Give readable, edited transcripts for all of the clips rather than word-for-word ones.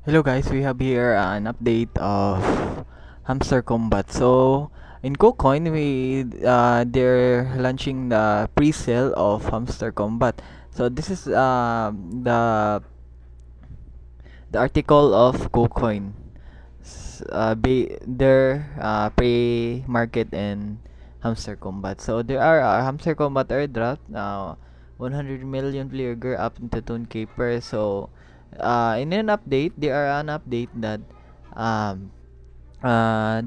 Hello guys, we have here an update of Hamster Combat. So in KuCoin, they're launching the pre-sale of Hamster Combat. So this is the article of KuCoin. Their pre-market and Hamster Combat. So there are Hamster Combat airdrop now. 100 million player girl up into 2K per. So in an update, there are an update that um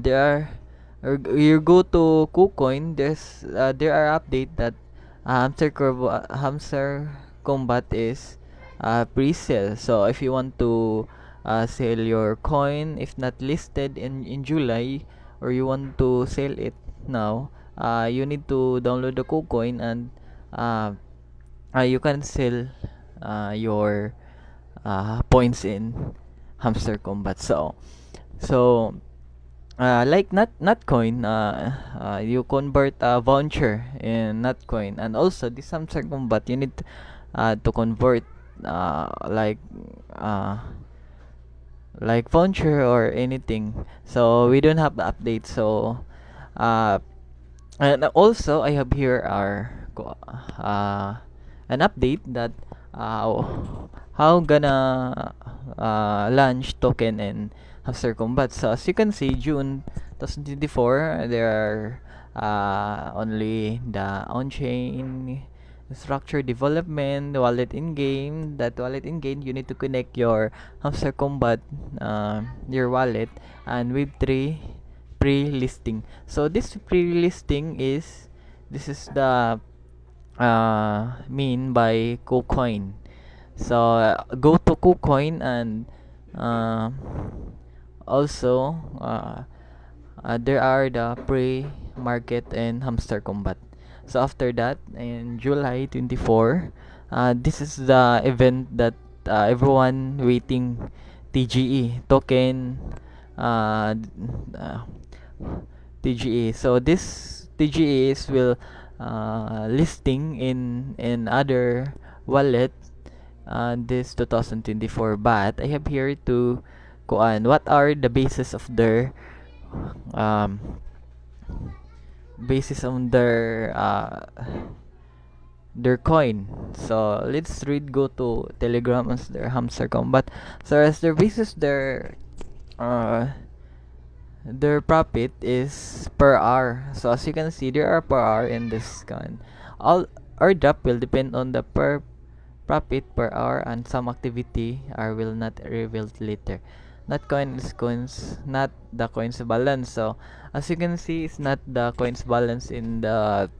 there are you go to KuCoin. There are update that Hamster Combat is pre-sale. So if you want to sell your coin, if not listed in July, or you want to sell it now, you need to download the KuCoin, and uh, you can sell your points in Hamster Combat. So like Notcoin, you convert a voucher in Notcoin, and also this Hamster Combat you need to convert uh, like uh, like voucher or anything. So we don't have the update. So uh, and also I have here an update that uh, how gonna launch token and Hamster Combat. So as you can see, June 2024, there are only the on-chain structure development, wallet in-game. That wallet in-game, you need to connect your Hamster Combat, your wallet, and Web3 pre-listing. So this pre-listing this is the mean by KuCoin. So go to KuCoin, and uh, also there are the pre-market and Hamster Combat. So after that, in July 24, this is the event that everyone waiting, TGE token, uh, uh, TGE. So this TGEs will listing in other wallet this 2024. But I have here to kuan what are the basis of um their coin. So let's read, go to Telegram as their Hamster Combat. So as their basis, uh their profit is per hour. So as you can see, there are per hour in this coin. All our drop will depend on the per profit per hour, and some activity are will not revealed later. Not coin is coins, not the coins balance. So as you can see, it's not the coins balance in the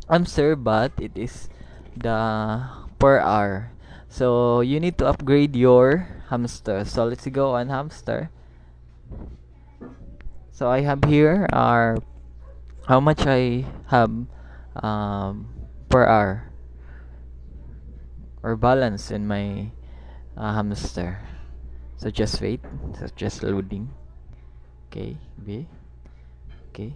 hamster, but it is the per hour. So you need to upgrade your hamster. So let's go on hamster. So I have here are how much I have um, per hour or balance in my hamster. So just wait. So just loading. Okay, B. Okay.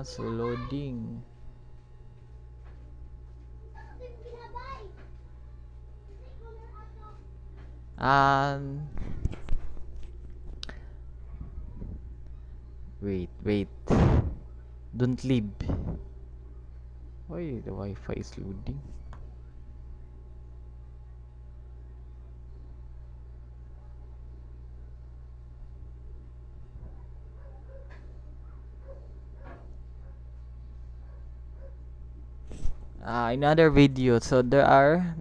So loading. Um, wait. Don't leave. Why the Wi-Fi is loading? Another video. So there are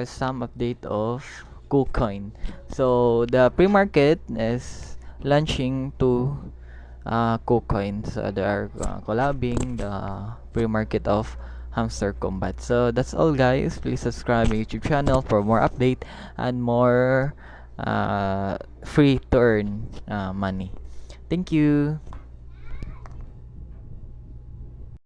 some update of KuCoin. So the pre-market is launching to KuCoin. So they are collabing the pre-market of Hamster Combat. So that's all, guys. Please subscribe my YouTube channel for more update and more free to earn money. Thank you.